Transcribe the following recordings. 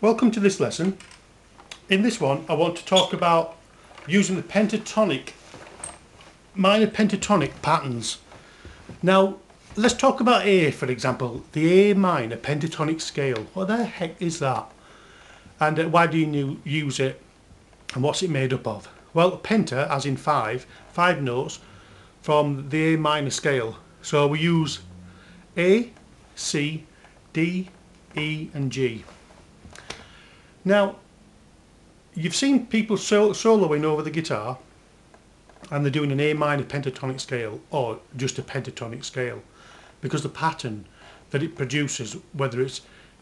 Welcome to this lesson. In this one I want to talk about using the pentatonic, minor pentatonic patterns. Now let's talk about A, for example, the A minor pentatonic scale. What the heck is that? And why do you use it, and what's it made up of? Well, penta as in five notes from the A minor scale. So we use A, C, D, E and G. Now, you've seen people soloing over the guitar and they're doing an A minor pentatonic scale or just a pentatonic scale, because the pattern that it produces, whether it's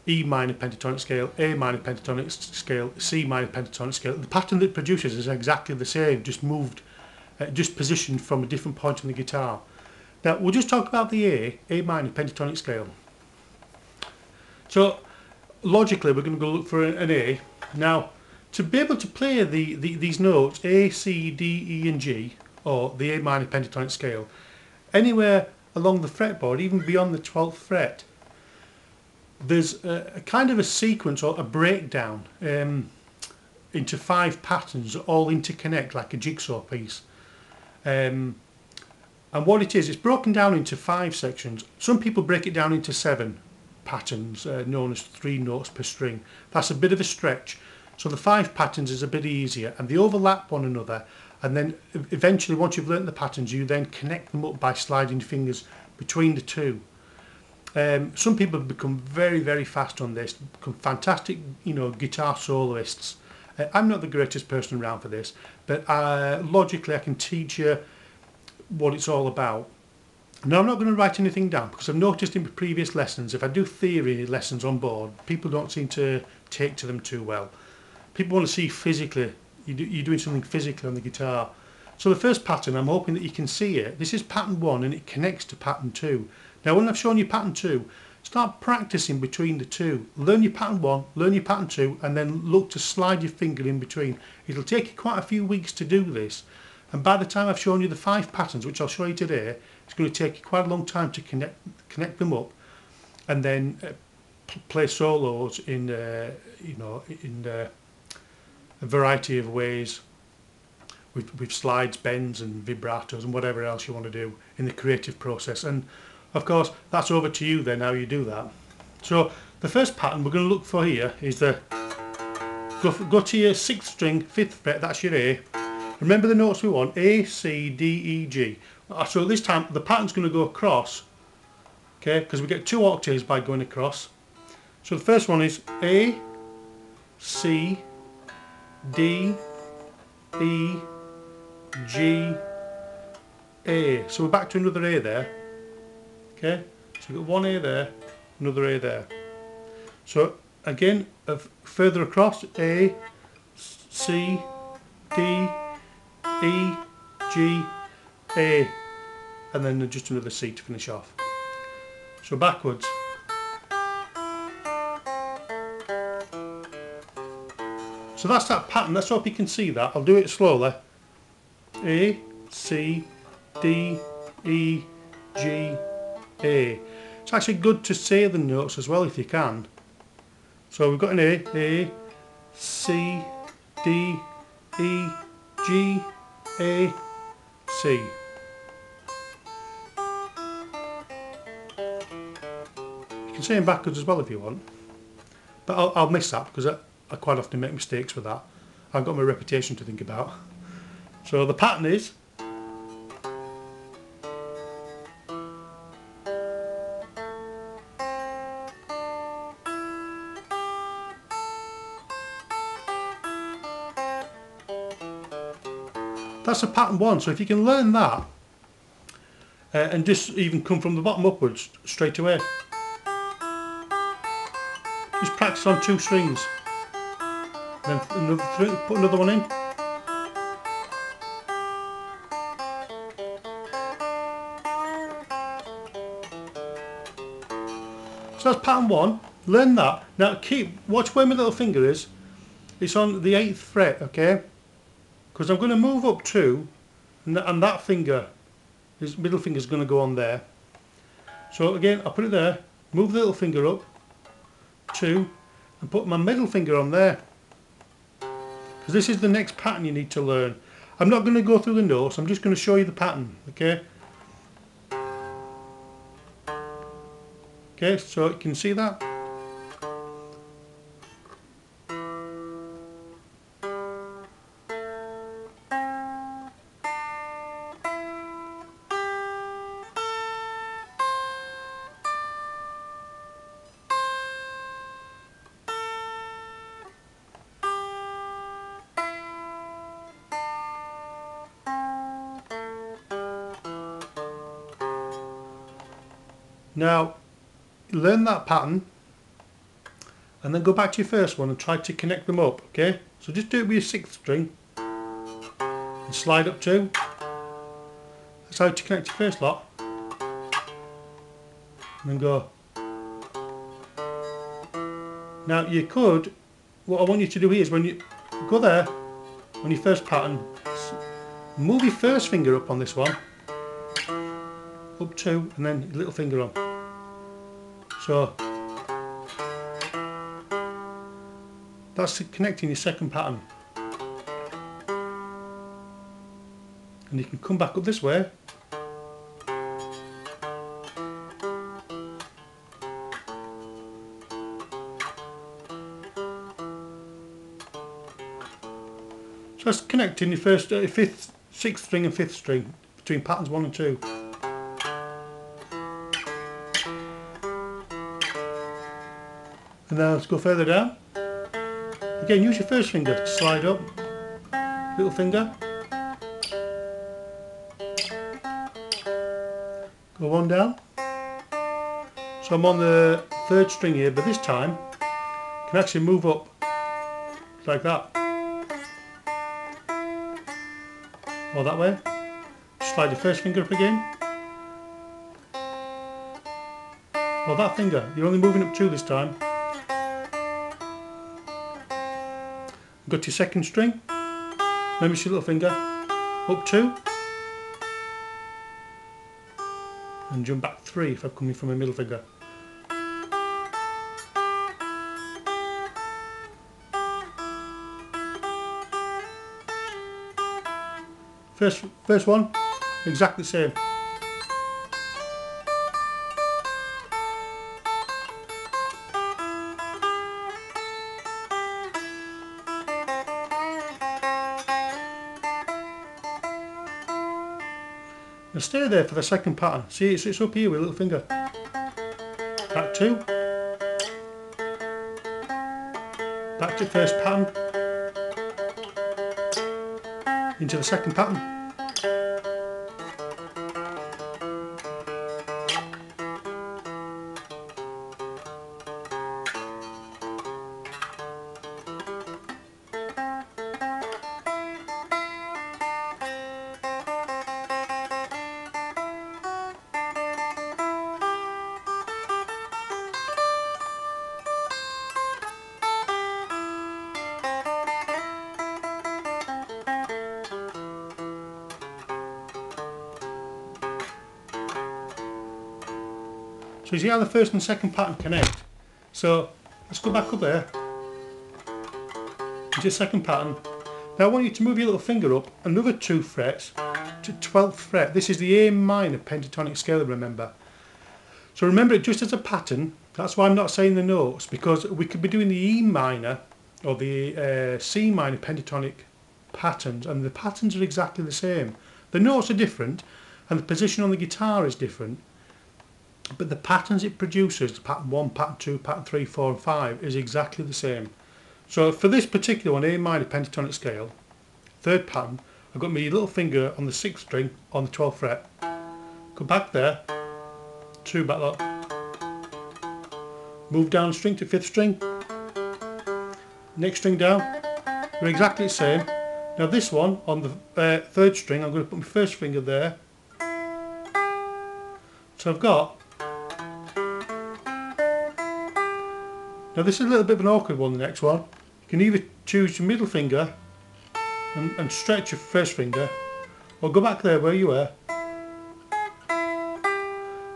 E minor pentatonic scale, A minor pentatonic scale, C minor pentatonic scale, the pattern that it produces is exactly the same, just moved, just positioned from a different point on the guitar. Now, we'll just talk about the A minor pentatonic scale. So, logically we're going to go look for an A. Now, to be able to play these notes A, C, D, E and G, or the A minor pentatonic scale, anywhere along the fretboard, even beyond the 12th fret, there's a kind of a sequence or a breakdown into 5 patterns that all interconnect like a jigsaw piece. And what it is, it's broken down into 5 sections. Some people break it down into 7 patterns, known as 3 notes per string. That's a bit of a stretch, so the 5 patterns is a bit easier and they overlap one another, and then eventually once you've learnt the patterns you then connect them up by sliding your fingers between the 2. Some people have become very fast on this, become fantastic, guitar soloists. I'm not the greatest person around for this, but logically I can teach you what it's all about. Now, I'm not going to write anything down because I've noticed in previous lessons, if I do theory lessons on board, people don't seem to take to them too well. People want to see physically, you're doing something physically on the guitar. So the first pattern, I'm hoping that you can see it. This is pattern 1 and it connects to pattern 2. Now when I've shown you pattern 2, start practicing between the 2. Learn your pattern 1, learn your pattern 2, and then look to slide your finger in between. It'll take you quite a few weeks to do this. And by the time I've shown you the 5 patterns, which I'll show you today, it's going to take you quite a long time to connect them up, and then play solos in a variety of ways, with slides, bends, and vibratos, and whatever else you want to do in the creative process. And of course, that's over to you then how you do that. So the first pattern we're going to look for here is the go to your 6th string, 5th fret. That's your A. Remember the notes we want: A, C, D, E, G. So this time the pattern's going to go across, okay, because we get 2 octaves by going across. So the first one is A, C, D, E, G, A. So we're back to another A there, okay. So we've got one A there, another A there. So again, further across, A, C, D, E, G, A, and then just another C to finish off. So backwards. So that's that pattern. Let's hope you can see that. I'll do it slowly. A, C, D, E, G, A. It's actually good to say the notes as well if you can. So we've got an A, C, D, E, G, A, C. You can say them backwards as well if you want, but I'll miss that because I quite often make mistakes with that. I've got my reputation to think about. So the pattern is that's a pattern 1. So if you can learn that and just even come from the bottom upwards straight away, just practice on 2 strings, then put another one in. So that's pattern 1. Learn that. Now watch where my little finger is. It's on the 8th fret, okay? Because I'm going to move up 2, and that finger, his middle finger, is going to go on there. So again, I'll put it there, move the little finger up, 2, and put my middle finger on there, because this is the next pattern you need to learn. I'm not going to go through the notes, I'm just going to show you the pattern, okay? Okay, so you can see that. Now, learn that pattern and then go back to your first one and try to connect them up, okay? So just do it with your 6th string and slide up 2. That's how to connect your first lot. And then go. Now you could, what I want you to do here is when you go there on your first pattern, move your first finger up on this one, up 2, and then your little finger on. So that's connecting your second pattern. And you can come back up this way. So that's connecting your first, 5th, 6th string and 5th string between patterns 1 and 2. And now let's go further down. Again, use your first finger to slide up, little finger. Go 1 down. So I'm on the 3rd string here, but this time I can actually move up like that. Or that way. Slide your first finger up again. Or that finger. You're only moving up 2 this time. Go to your 2nd string. Remember your little finger. Up 2. And jump back 3 if I'm coming from my middle finger. First one, exactly the same. Now stay there for the second pattern. See, it's up here with a little finger. Back 2. Back to first pattern. Into the second pattern. So you see how the first and second pattern connect. So let's go back up there. Into your second pattern. Now I want you to move your little finger up another 2 frets to 12th fret. This is the A minor pentatonic scale, remember. So remember it just as a pattern. That's why I'm not saying the notes, because we could be doing the E minor or the C minor pentatonic patterns, and the patterns are exactly the same. The notes are different and the position on the guitar is different, but the patterns it produces, pattern 1, pattern 2, pattern 3, 4 and 5, is exactly the same. So for this particular one, A minor pentatonic scale, 3rd pattern, I've got my little finger on the 6th string on the 12th fret. Go back there, 2 back up, move down a string to 5th string, next string down, they're exactly the same. Now this one, on the 3rd string, I'm going to put my first finger there. So I've got, now this is a little bit of an awkward one, the next one. You can either choose your middle finger and stretch your first finger, or go back there where you were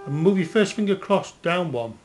and move your first finger across down 1.